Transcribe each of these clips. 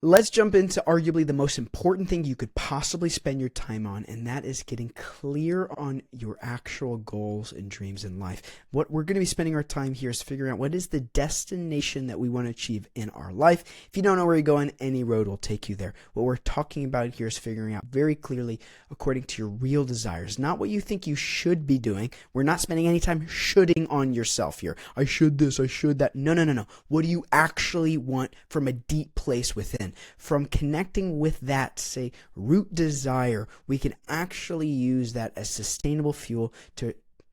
Let's jump into arguably the most important thing you could possibly spend your time on, and that is getting clear on your actual goals and dreams in life. What we're going to be spending our time here is figuring out what is the destination that we want to achieve in our life. If you don't know where you're going, any road will take you there. What we're talking about here is figuring out very clearly according to your real desires, not what you think you should be doing. We're not spending any time shoulding on yourself here. I should this, I should that. No. What do you actually want from a deep place within? From connecting with that, say, root desire, we can actually use that as sustainable fuel to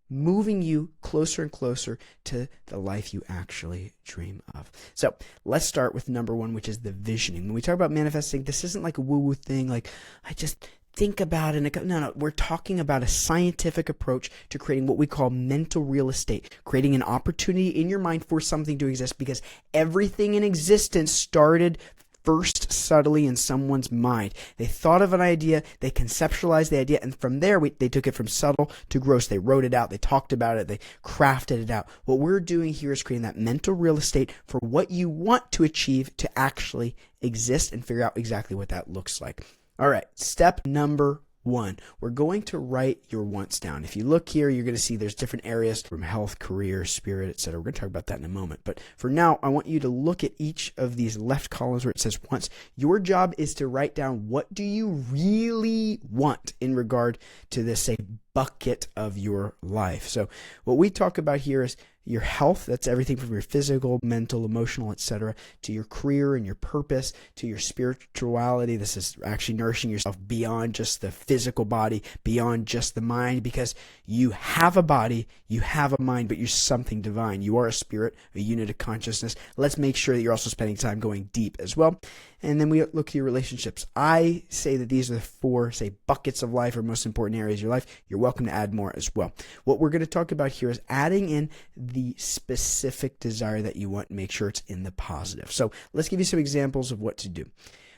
moving you closer and closer to the life you actually dream of. So let's start with number one, which is the visioning. When we talk about manifesting, this isn't like a woo-woo thing, like I just think about it. No, we're talking about a scientific approach to creating what we call mental real estate, creating an opportunity in your mind for something to exist, because everything in existence started first subtly in someone's mind. They thought of an idea, they conceptualized the idea, and from there they took it from subtle to gross. They wrote it out, they talked about it, they crafted it out. What we're doing here is creating that mental real estate for what you want to achieve to actually exist, and figure out exactly what that looks like. All right, step number one, we're going to write your wants down. If you look here, you're going to see there's different areas from health, career, spirit, etc. We're going to talk about that in a moment. But for now, I want you to look at each of these left columns where it says wants. Your job is to write down, what do you really want in regard to this, say, bucket of your life. So what we talk about here is your health. That's everything from your physical, mental, emotional, etc., to your career and your purpose, to your spirituality. This is actually nourishing yourself beyond just the physical body, beyond just the mind, because you have a body, you have a mind, but you're something divine. You are a spirit, a unit of consciousness. Let's make sure that you're also spending time going deep as well. And then we look at your relationships. I say that these are the four, say, buckets of life, or most important areas of your life. You're welcome to add more as well. What we're going to talk about here is adding in the specific desire that you want, and make sure it's in the positive. So let's give you some examples of what to do.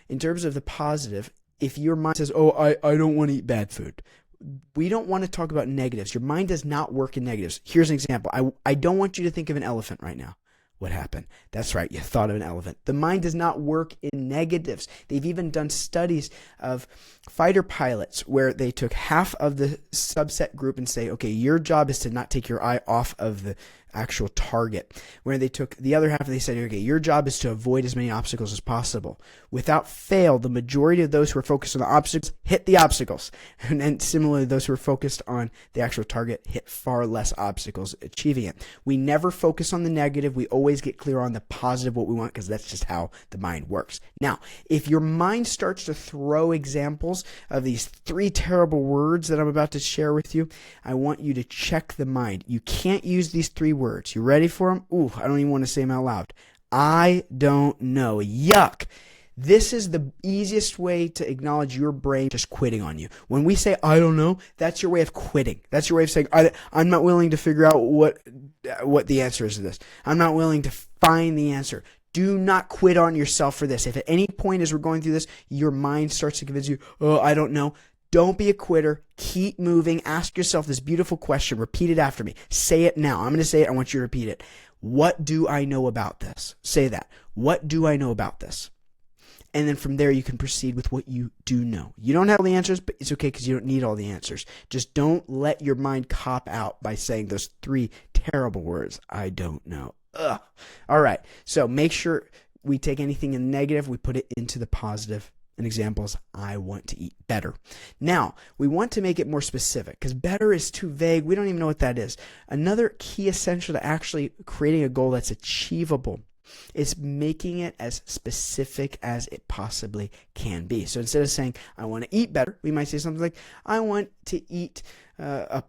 In terms of the positive, if your mind says, oh, I don't want to eat bad food, we don't want to talk about negatives. Your mind does not work in negatives. Here's an example. I don't want you to think of an elephant right now. What happened? That's right, you thought of an elephant. The mind does not work in negatives. They've even done studies of fighter pilots where they took half of the subset group and say, okay, your job is to not take your eye off of the actual target. Where they took the other half and they said, okay, your job is to avoid as many obstacles as possible. Without fail, the majority of those who are focused on the obstacles hit the obstacles. And then similarly, those who are focused on the actual target hit far less obstacles achieving it. We never focus on the negative. We always get clear on the positive, what we want, because that's just how the mind works. Now, if your mind starts to throw examples of these three terrible words that I'm about to share with you, I want you to check the mind. You can't use these three words. You ready for them? Ooh, I don't even want to say them out loud. I don't know. Yuck. This is the easiest way to acknowledge your brain just quitting on you. When we say, I don't know, that's your way of quitting. That's your way of saying, I'm not willing to figure out what the answer is to this. I'm not willing to find the answer. Do not quit on yourself for this. If at any point as we're going through this, your mind starts to convince you, oh, I don't know, don't be a quitter. Keep moving. Ask yourself this beautiful question. Repeat it after me. Say it now. I'm going to say it. I want you to repeat it. What do I know about this? Say that. What do I know about this? And then from there, you can proceed with what you do know. You don't have all the answers, but it's okay because you don't need all the answers. Just don't let your mind cop out by saying those three terrible words. I don't know. Ugh. All right. So make sure we take anything in the negative, we put it into the positive. An example is, I want to eat better. Now, we want to make it more specific because better is too vague. We don't even know what that is. Another key essential to actually creating a goal that's achievable is making it as specific as it possibly can be. So instead of saying, I want to eat better, we might say something like, I want to eat a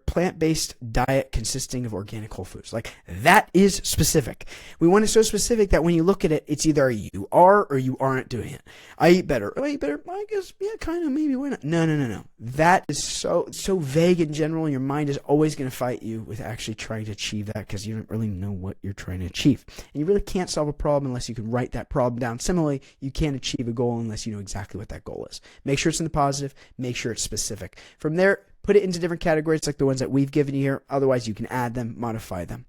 plant-based diet consisting of organic whole foods. Like, that is specific. We want it so specific that when you look at it, it's either you are or you aren't doing it. I eat better. Oh, I eat better. I guess, yeah, kind of, maybe, why not? No. That is so vague in general, and your mind is always going to fight you with actually trying to achieve that because you don't really know what you're trying to achieve. And you really can't solve a problem unless you can write that problem down. Similarly, you can't achieve a goal unless you know exactly what that goal is. Make sure it's in the positive. Make sure it's specific. From there, put it into different categories like the ones that we've given you here. Otherwise, you can add them, modify them.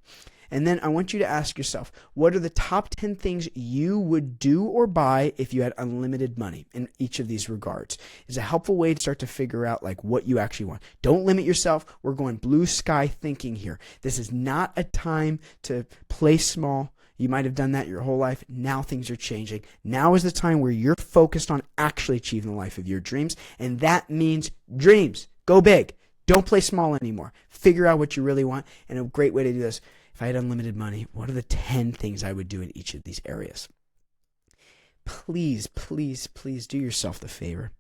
And then I want you to ask yourself, what are the top 10 things you would do or buy if you had unlimited money in each of these regards? It's a helpful way to start to figure out like what you actually want. Don't limit yourself. We're going blue sky thinking here. This is not a time to play small. You might have done that your whole life. Now things are changing. Now is the time where you're focused on actually achieving the life of your dreams. And that means dreams. Go big. Don't play small anymore. Figure out what you really want. And a great way to do this, if I had unlimited money, what are the 10 things I would do in each of these areas? Please, please, please do yourself the favor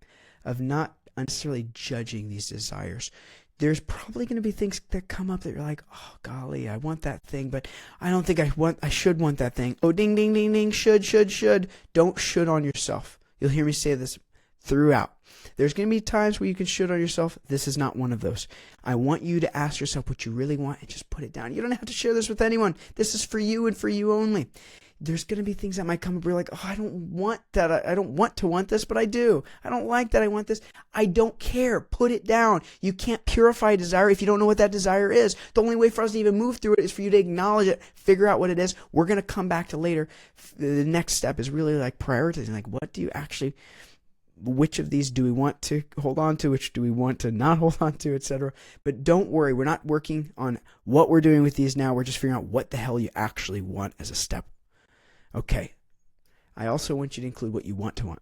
of not unnecessarily judging these desires. There's probably going to be things that come up that you're like, oh, golly, I want that thing, but I don't think I should want that thing. Oh, ding, ding, ding, ding, should. Don't should on yourself. You'll hear me say this throughout. There's going to be times where you can should on yourself. This is not one of those. I want you to ask yourself what you really want and just put it down. You don't have to share this with anyone. This is for you and for you only. There's going to be things that might come up where you're like, oh, I don't want that. I don't want to want this, but I do. I don't like that I want this. I don't care. Put it down. You can't purify a desire if you don't know what that desire is. The only way for us to even move through it is for you to acknowledge it, figure out what it is. We're going to come back to later. The next step is really like prioritizing, like what do you actually, which of these do we want to hold on to, which do we want to not hold on to, etc. But don't worry, we're not working on what we're doing with these now. We're just figuring out what the hell you actually want as a step. Okay, I also want you to include what you want to want.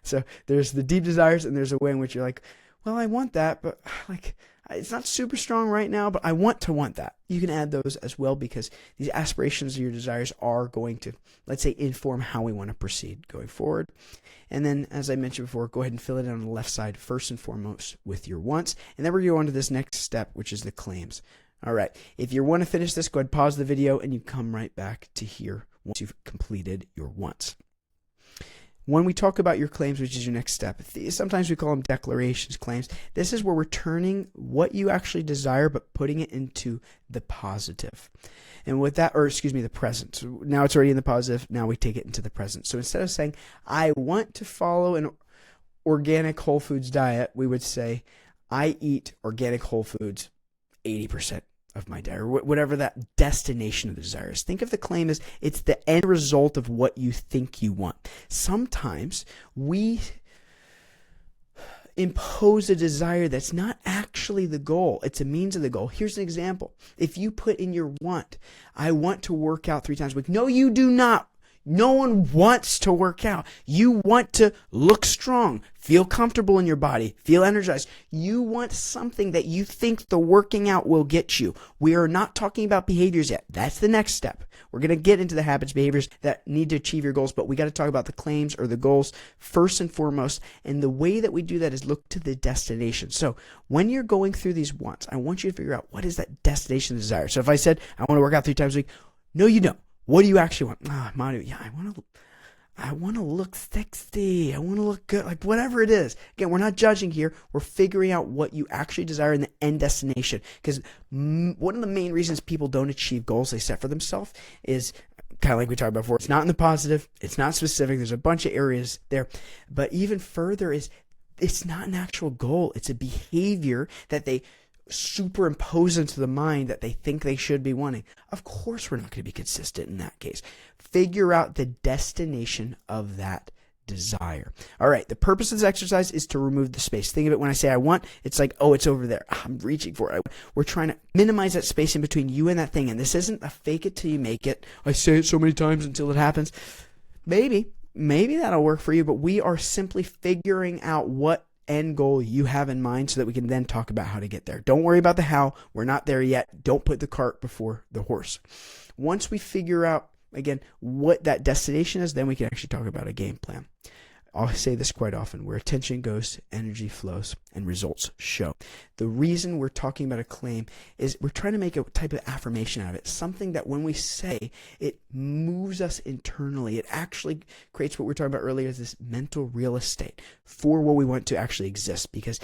So there's the deep desires, and there's a way in which you're like, well, I want that, but like it's not super strong right now, but I want to want that. You can add those as well because these aspirations of your desires are going to, let's say, inform how we want to proceed going forward. And then, as I mentioned before, go ahead and fill it in on the left side first and foremost with your wants. And then we're going to go on to this next step, which is the claims. All right, if you want to finish this, go ahead and pause the video and you come right back to here once you've completed your wants. When we talk about your claims, which is your next step, sometimes we call them declarations, claims. This is where we're turning what you actually desire, but putting it into the positive. And with that, the present. So now it's already in the positive. Now we take it into the present. So instead of saying, I want to follow an organic whole foods diet, we would say, I eat organic whole foods 80% of my diet, or whatever that destination of the desire is. Think of the claim as it's the end result of what you think you want. Sometimes we impose a desire that's not actually the goal. It's a means of the goal. Here's an example. If you put in your want, I want to work out 3 times a week. No, you do not. No one wants to work out. You want to look strong, feel comfortable in your body, feel energized. You want something that you think the working out will get you. We are not talking about behaviors yet. That's the next step. We're going to get into the habits, behaviors that need to achieve your goals, but we got to talk about the claims or the goals first and foremost. And the way that we do that is look to the destination. So when you're going through these wants, I want you to figure out what is that destination desire. So if I said, I want to work out 3 times a week, no, you don't. What do you actually want? Manu, yeah, I want to look sexy. I want to look good. Like whatever it is. Again, we're not judging here. We're figuring out what you actually desire in the end destination. Because one of the main reasons people don't achieve goals they set for themselves is kind of like we talked about before. It's not in the positive. It's not specific. There's a bunch of areas there. But even further is it's not an actual goal. It's a behavior that they superimpose into the mind that they think they should be wanting. Of course, we're not going to be consistent in that case. Figure out the destination of that desire. All right, the purpose of this exercise is to remove the space. Think of it when I say I want, it's like, oh, it's over there. I'm reaching for it. We're trying to minimize that space in between you and that thing. And this isn't a fake it till you make it. I say it so many times until it happens. Maybe that'll work for you, but we are simply figuring out what end goal you have in mind so that we can then talk about how to get there. Don't worry about the how. We're not there yet. Don't put the cart before the horse. Once we figure out, again, what that destination is, then we can actually talk about a game plan. I'll say this quite often. Where attention goes, energy flows, and results show. The reason we're talking about a claim is we're trying to make a type of affirmation out of it. Something that when we say, it moves us internally. It actually creates what we were talking about earlier, is this mental real estate for what we want to actually exist. Because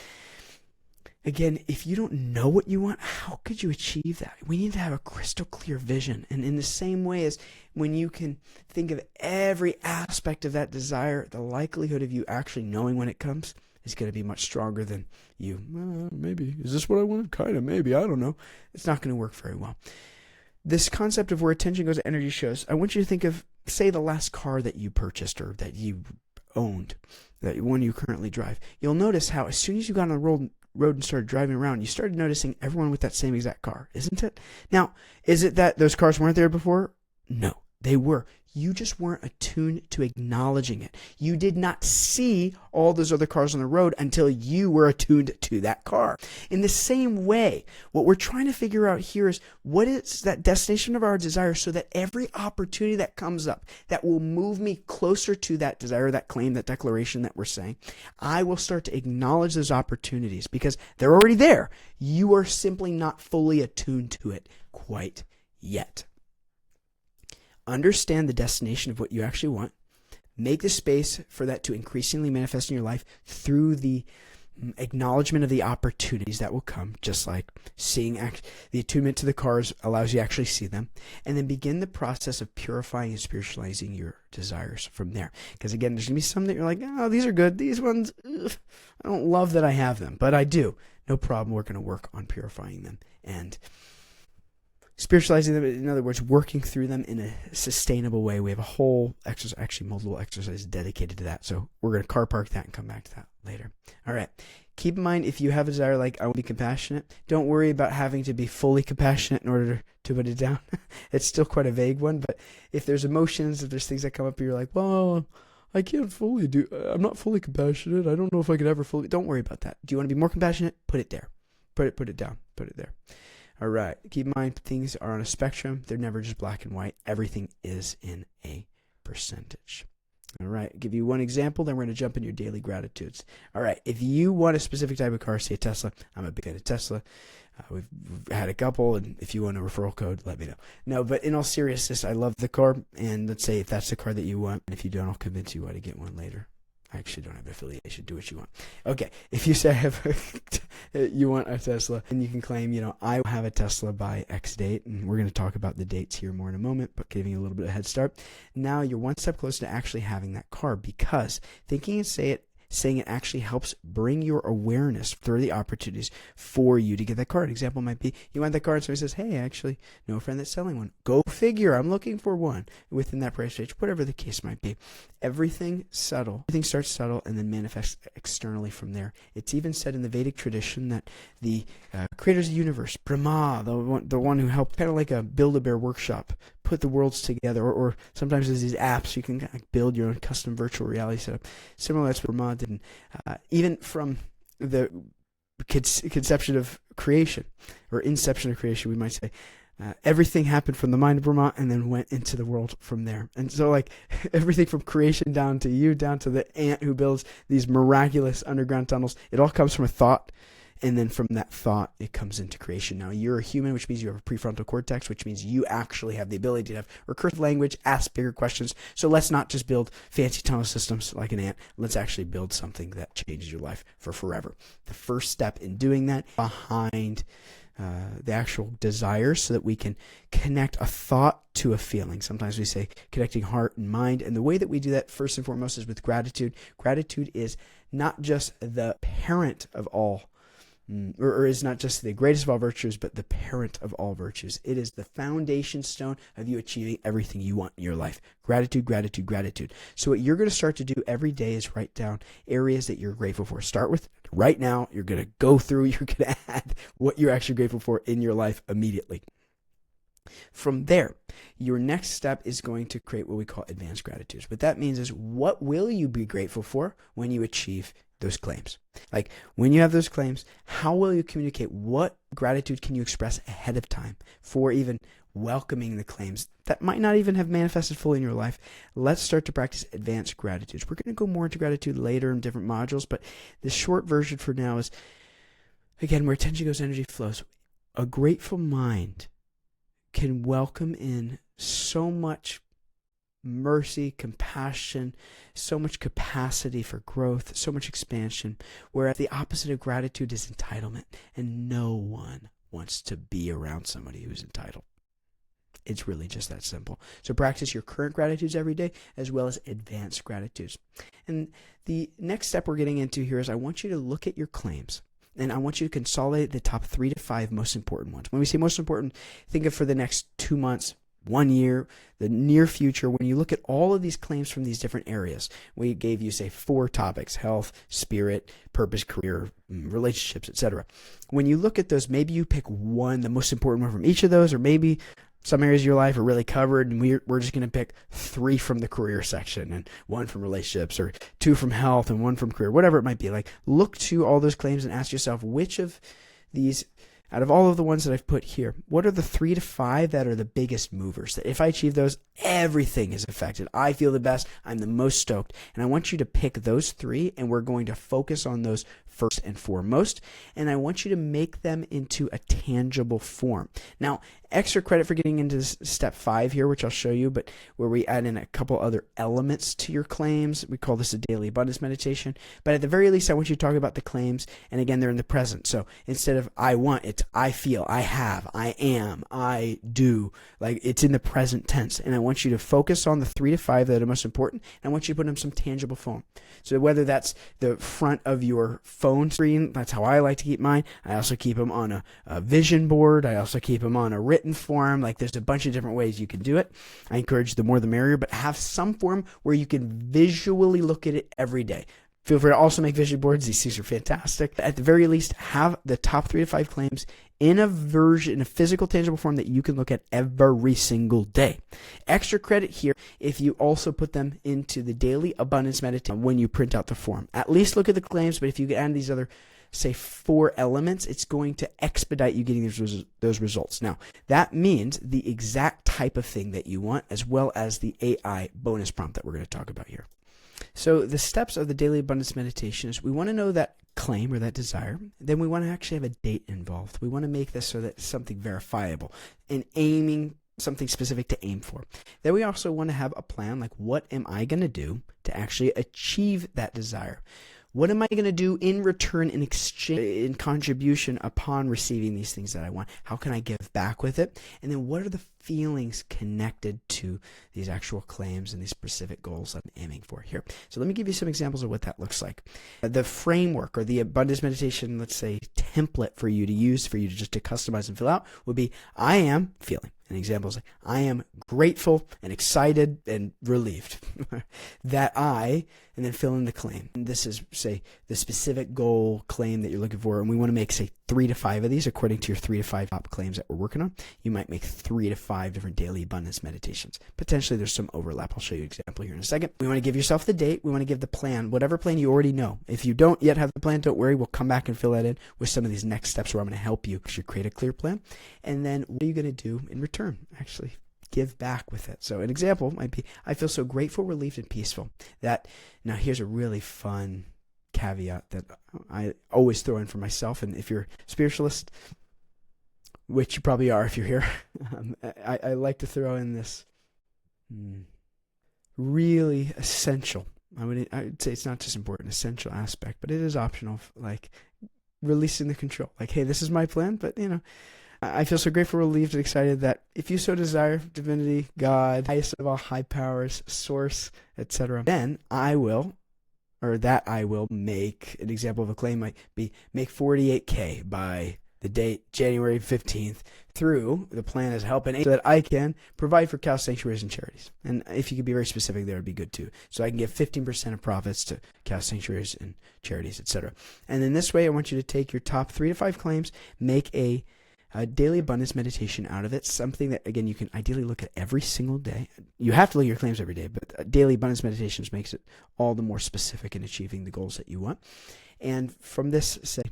again, if you don't know what you want, how could you achieve that? We need to have a crystal clear vision. And in the same way as when you can think of every aspect of that desire, the likelihood of you actually knowing when it comes is going to be much stronger than you. Maybe. Is this what I wanted? Kind of. Maybe. I don't know. It's not going to work very well. this concept of where attention goes, energy shows, I want you to think of, say, the last car that you purchased or that you owned, that one you currently drive. You'll notice how as soon as you got on the road and started driving around, you started noticing everyone with that same exact car, isn't it? Now, is it that those cars weren't there before? No, they were. You just weren't attuned to acknowledging it. You did not see all those other cars on the road until you were attuned to that car. In the same way, what we're trying to figure out here is what is that destination of our desire, so that every opportunity that comes up that will move me closer to that desire, that claim, that declaration that we're saying, I will start to acknowledge those opportunities because they're already there. You are simply not fully attuned to it quite yet. Understand the destination of what you actually want. Make the space for that to increasingly manifest in your life through the acknowledgement of the opportunities that will come, just like seeing the attunement to the cars allows you to actually see them. And then begin the process of purifying and spiritualizing your desires from there. Because again, there's going to be some that you're like, oh, these are good. These ones, ugh, I don't love that I have them, but I do. No problem. We're going to work on purifying them and spiritualizing them, in other words, working through them in a sustainable way. We have a whole exercise, actually multiple exercises dedicated to that. So we're going to car park that and come back to that later. All right. Keep in mind, if you have a desire like I want to be compassionate, don't worry about having to be fully compassionate in order to put it down. It's still quite a vague one, but if there's emotions, if there's things that come up, you're like, well, I can't fully I'm not fully compassionate. I don't know if I could ever fully, don't worry about that. Do you want to be more compassionate? Put it there. Put it down. Put it there. All right. Keep in mind, things are on a spectrum. They're never just black and white. Everything is in a percentage. All right. I'll give you one example, then we're going to jump into your daily gratitudes. All right. If you want a specific type of car, say a Tesla. I'm a big fan of Tesla. We've had a couple, and if you want a referral code, let me know. No, but in all seriousness, I love the car, and let's say if that's the car that you want, and if you don't, I'll convince you why to get one later. I actually don't have an affiliation. Do what you want. Okay. If you say you want a Tesla, and you can claim, I have a Tesla by X date, and we're going to talk about the dates here more in a moment, but giving you a little bit of a head start. Now you're one step closer to actually having that car, because thinking and saying it actually helps bring your awareness through the opportunities for you to get that car. An example might be you want that car and somebody says, hey, I actually know a friend that's selling one. Go figure, I'm looking for one within that price range, whatever the case might be. Everything subtle. Everything starts subtle and then manifests externally from there. It's even said in the Vedic tradition that the creators of the universe, Brahma, the one who helped, kind of like a Build-A-Bear workshop, put the worlds together, or sometimes there's these apps you can kind of build your own custom virtual reality setup. Similar, that's what Brahma did. Even from the conception of creation, or inception of creation, we might say, everything happened from the mind of Brahma and then went into the world from there. And so like everything from creation down to you, down to the ant who builds these miraculous underground tunnels, it all comes from a thought. And then from that thought, it comes into creation. Now, you're a human, which means you have a prefrontal cortex, which means you actually have the ability to have recursive language, ask bigger questions. So let's not just build fancy tunnel systems like an ant. Let's actually build something that changes your life for forever. The first step in doing that, behind the actual desires, so that we can connect a thought to a feeling. Sometimes we say connecting heart and mind. And the way that we do that, first and foremost, is with gratitude. Gratitude is not just the parent of all, or is not just the greatest of all virtues, but the parent of all virtues. It is the foundation stone of you achieving everything you want in your life. Gratitude, gratitude, gratitude. So what you're going to start to do every day is write down areas that you're grateful for. Start with right now. You're going to go through, you're going to add what you're actually grateful for in your life immediately. From there, your next step is going to create what we call advanced gratitudes. What that means is, what will you be grateful for when you achieve those claims? Like when you have those claims, how will you communicate? What gratitude can you express ahead of time for even welcoming the claims that might not even have manifested fully in your life? Let's start to practice advanced gratitudes. We're going to go more into gratitude later in different modules, but the short version for now is, again, where attention goes, energy flows. A grateful mind can welcome in so much mercy, compassion, so much capacity for growth, so much expansion, whereas the opposite of gratitude is entitlement, and no one wants to be around somebody who's entitled. It's really just that simple. So practice your current gratitudes every day, as well as advanced gratitudes. And the next step we're getting into here is, I want you to look at your claims And I want you to consolidate the top 3 to 5 most important ones. When we say most important, think of for the next 2 months, 1 year, the near future. When you look at all of these claims from these different areas, we gave you, say, 4 topics: health, spirit, purpose, career, relationships, etc. When you look at those, maybe you pick one, the most important one from each of those, or maybe some areas of your life are really covered, and we're just going to pick 3 from the career section and 1 from relationships, or 2 from health and 1 from career, whatever it might be. Like, look to all those claims and ask yourself, which of these, out of all of the ones that I've put here, what are the 3 to 5 that are the biggest movers? That if I achieve those, everything is affected. I feel the best. I'm the most stoked. And I want you to pick those 3, and we're going to focus on those first and foremost. And I want you to make them into a tangible form. Now, extra credit for getting into step 5 here, which I'll show you, but where we add in a couple other elements to your claims. We call this a daily abundance meditation. But at the very least, I want you to talk about the claims. And again, they're in the present. So instead of I want, it's I feel, I have, I am, I do. Like, it's in the present tense. And I want you to focus on the 3 to 5 that are most important. And I want you to put them in some tangible form. So whether that's the front of your phone screen, that's how I like to keep mine. I also keep them on a vision board. I also keep them on a written form. Like, there's a bunch of different ways you can do it. I encourage the more the merrier, but have some form where you can visually look at it every day. Feel free to also make vision boards. These things are fantastic. At the very least, have the top 3 to 5 claims in a physical, tangible form that you can look at every single day. Extra credit here if you also put them into the daily abundance meditation when you print out the form. At least look at the claims, but if you add these other, say, 4 elements, it's going to expedite you getting those results. Now, that means the exact type of thing that you want, as well as the AI bonus prompt that we're going to talk about here. So the steps of the daily abundance meditation is we want to know that claim or that desire. Then we want to actually have a date involved. We want to make this so that it's something verifiable and aiming something specific to aim for. Then we also want to have a plan, like, what am I going to do to actually achieve that desire? What am I going to do in return, in exchange, in contribution upon receiving these things that I want? How can I give back with it? And then what are the feelings connected to these actual claims and these specific goals I'm aiming for here? So let me give you some examples of what that looks like. The framework or the abundance meditation, let's say, template for you to use, for you to just to customize and fill out would be, I am feeling. An example is like, I am grateful and excited and relieved that and then fill in the claim. And this is, say, the specific goal claim that you're looking for. And we want to make, say, 3 to 5 of these according to your 3 to 5 top claims that we're working on. You might make 3 to 5 different daily abundance meditations. Potentially there's some overlap. I'll show you an example here in a second. We want to give yourself the date. We want to give the plan, whatever plan you already know. If you don't yet have the plan, don't worry. We'll come back and fill that in with some of these next steps where I'm going to help you create a clear plan. And then what are you going to do in return? Actually give back with it. So an example might be, I feel so grateful, relieved, and peaceful that, now here's a really fun caveat that I always throw in for myself. And if you're a spiritualist, which you probably are if you're here, I like to throw in this really essential, I'd say it's not just important, essential aspect, but it is optional, like releasing the control. Like, hey, this is my plan, but I feel so grateful, relieved, and excited that if you so desire, divinity, God, highest of all high powers, source, etc., then I will make, an example of a claim might be, make 48K by the date January 15th through the plan is help and aid so that I can provide for cow sanctuaries and charities. And if you could be very specific, there would be good too. So I can give 15% of profits to cow sanctuaries and charities, etc. And then this way, I want you to take your top 3 to 5 claims, make a daily abundance meditation out of it, something that, again, you can ideally look at every single day. You have to look at your claims every day, but daily abundance meditations makes it all the more specific in achieving the goals that you want. And from this, say,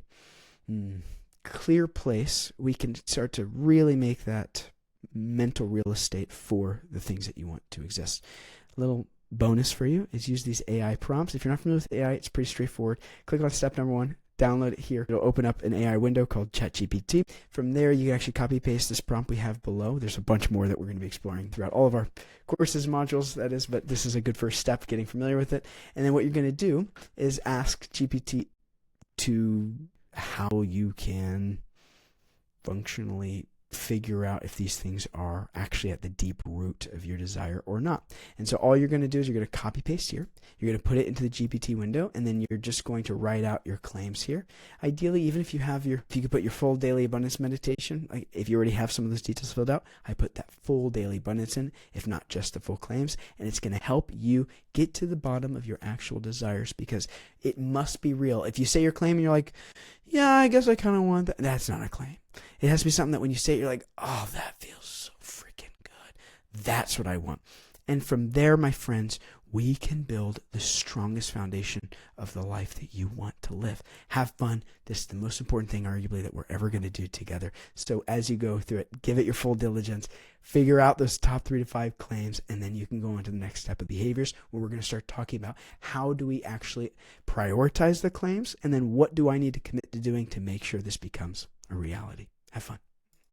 clear place, we can start to really make that mental real estate for the things that you want to exist. A little bonus for you is use these AI prompts. If you're not familiar with AI, it's pretty straightforward. Click on step number 1. Download it here. It'll open up an AI window called ChatGPT. From there, you can actually copy paste this prompt we have below. There's a bunch more that we're going to be exploring throughout all of our courses, modules, that is, but this is a good first step, getting familiar with it. And then what you're going to do is ask GPT to how you can functionally figure out if these things are actually at the deep root of your desire or not. And so all you're going to do is you're going to copy paste here. You're going to put it into the GPT window, and then you're just going to write out your claims here. Ideally, even if you could put your full daily abundance meditation, like if you already have some of those details filled out, I put that full daily abundance in, if not just the full claims, and it's going to help you get to the bottom of your actual desires, because it must be real. If you say your claim and you're like, yeah, I guess I kind of want that, that's not a claim. It has to be something that when you say it, you're like, oh, that feels so freaking good. That's what I want. And from there, my friends, we can build the strongest foundation of the life that you want to live. Have fun. This is the most important thing, arguably, that we're ever going to do together. So as you go through it, give it your full diligence, figure out those top 3 to 5 claims, and then you can go on to the next step of behaviors, where we're going to start talking about how do we actually prioritize the claims, and then what do I need to commit to doing to make sure this becomes a reality. Have fun.